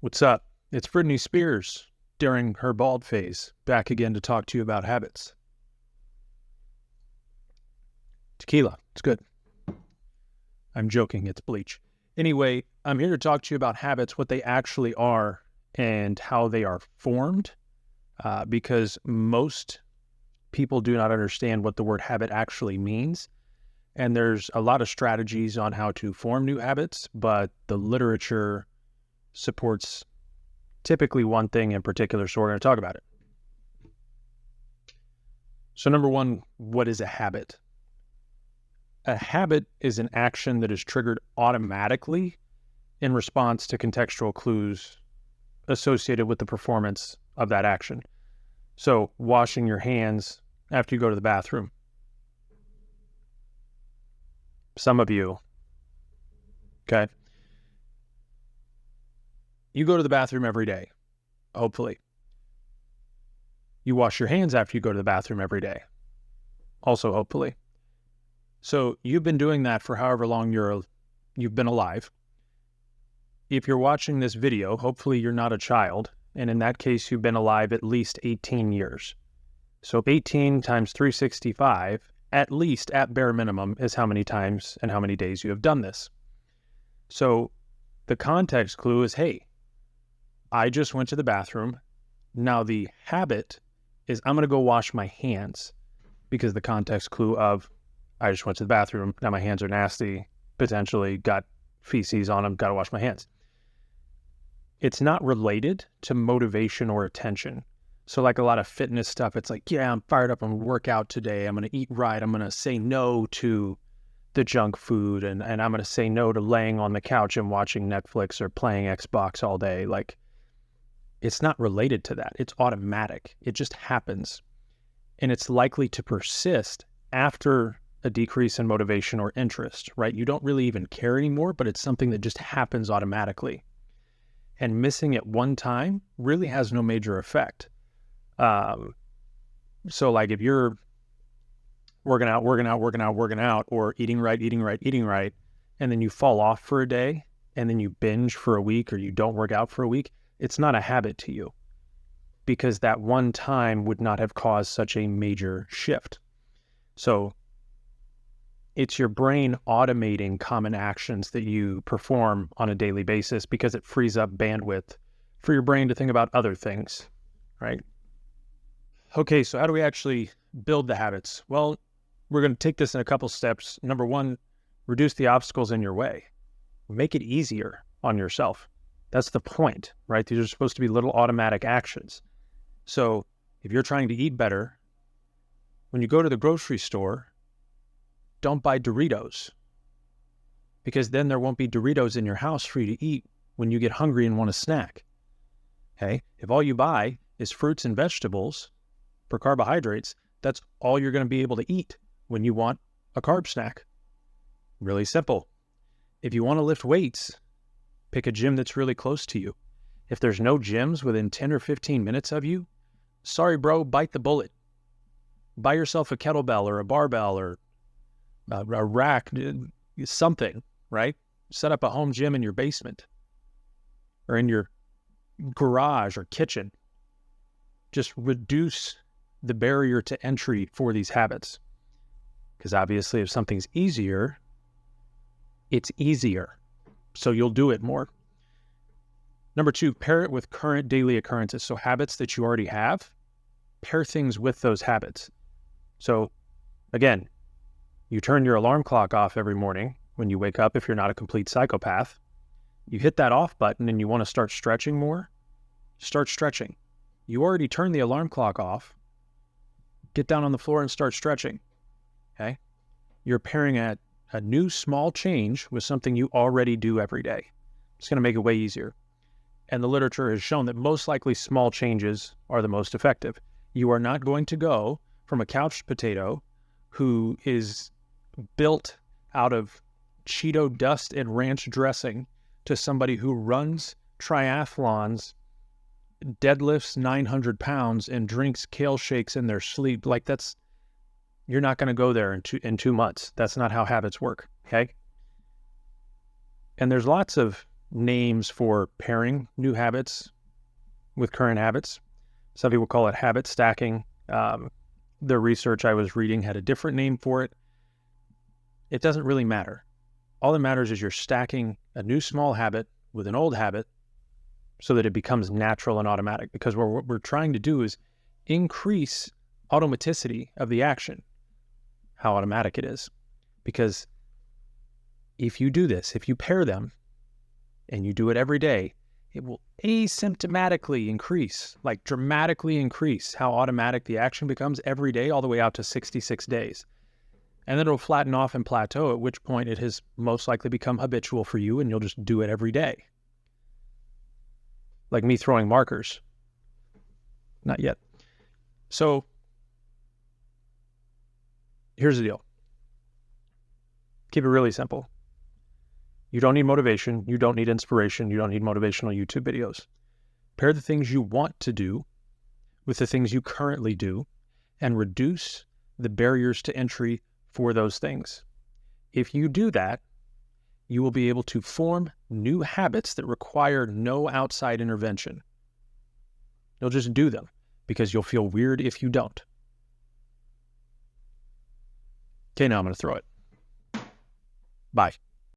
What's up? It's Britney Spears during her bald phase, back again to talk to you about habits. Tequila, it's good. I'm joking, it's bleach. Anyway, I'm here to talk to you about habits, what they actually are, and how they are formed, because most people do not understand what the word habit actually means. And there's a lot of strategies on how to form new habits, but the literature supports typically one thing in particular, so we're going to talk about it. So number one, what is a habit? A habit is an action that is triggered automatically in response to contextual clues associated with the performance of that action. So washing your hands after you go to the bathroom. Some of you, okay? You go to the bathroom every day, hopefully. You wash your hands after you go to the bathroom every day, also hopefully. So you've been doing that for however long you've been alive. If you're watching this video, hopefully you're not a child, and in that case, you've been alive at least 18 years. So 18 times 365, at least at bare minimum, is how many times and how many days you have done this. So the context clue is, hey, I just went to the bathroom. Now the habit is I'm going to go wash my hands, because the context clue of I just went to the bathroom. Now my hands are nasty, potentially got feces on them, got to wash my hands. It's not related to motivation or attention. So like a lot of fitness stuff, it's like, yeah, I'm fired up. I'm going to work out today. I'm going to eat right. I'm going to say no to the junk food. And I'm going to say no to laying on the couch and watching Netflix or playing Xbox all day. Like, it's not related to that. It's automatic. It just happens. And it's likely to persist after a decrease in motivation or interest, right? You don't really even care anymore, but it's something that just happens automatically. And missing it one time really has no major effect. So like if you're working out, or eating right, and then you fall off for a day, and then you binge for a week, or you don't work out for a week, it's not a habit to you, because that one time would not have caused such a major shift. So it's your brain automating common actions that you perform on a daily basis, because it frees up bandwidth for your brain to think about other things, right? Okay, so how do we actually build the habits? Well, we're going to take this in a couple steps. Number one, reduce the obstacles in your way. Make it easier on yourself. That's the point, right? These are supposed to be little automatic actions. So if you're trying to eat better, when you go to the grocery store, don't buy Doritos, because then there won't be Doritos in your house for you to eat when you get hungry and want a snack. Okay? If all you buy is fruits and vegetables for carbohydrates, that's all you're going to be able to eat when you want a carb snack. Really simple. If you want to lift weights, pick a gym that's really close to you. If there's no gyms within 10 or 15 minutes of you, sorry, bro, bite the bullet. Buy yourself a kettlebell or a barbell or a rack, something, right? Set up a home gym in your basement or in your garage or kitchen. Just reduce the barrier to entry for these habits. Because obviously if something's easier, it's easier. So you'll do it more. Number two, pair it with current daily occurrences. So habits that you already have, pair things with those habits. So again, you turn your alarm clock off every morning when you wake up if you're not a complete psychopath. You hit that off button and you want to start stretching more, start stretching. You already turned the alarm clock off. Get down on the floor and start stretching, okay? You're pairing a new small change with something you already do every day. It's going to make it way easier. And the literature has shown that most likely small changes are the most effective. You are not going to go from a couch potato who is built out of Cheeto dust and ranch dressing to somebody who runs triathlons, deadlifts 900 pounds, and drinks kale shakes in their sleep. Like you're not going to go there in 2 months. That's not how habits work, okay? And there's lots of names for pairing new habits with current habits. Some people call it habit stacking. The research I was reading had a different name for it. It doesn't really matter. All that matters is you're stacking a new small habit with an old habit so that it becomes natural and automatic, because what we're trying to do is increase automaticity of the action, how automatic it is. Because if you do this, if you pair them and you do it every day, it will asymptomatically increase, like dramatically increase how automatic the action becomes every day, all the way out to 66 days. And then it'll flatten off and plateau, at which point it has most likely become habitual for you and you'll just do it every day. Like me throwing markers. Not yet. So here's the deal. Keep it really simple. You don't need motivation. You don't need inspiration. You don't need motivational YouTube videos. Pair the things you want to do with the things you currently do and reduce the barriers to entry for those things. If you do that, you will be able to form new habits that require no outside intervention. You'll just do them because you'll feel weird if you don't. Okay, now I'm going to throw it. Bye.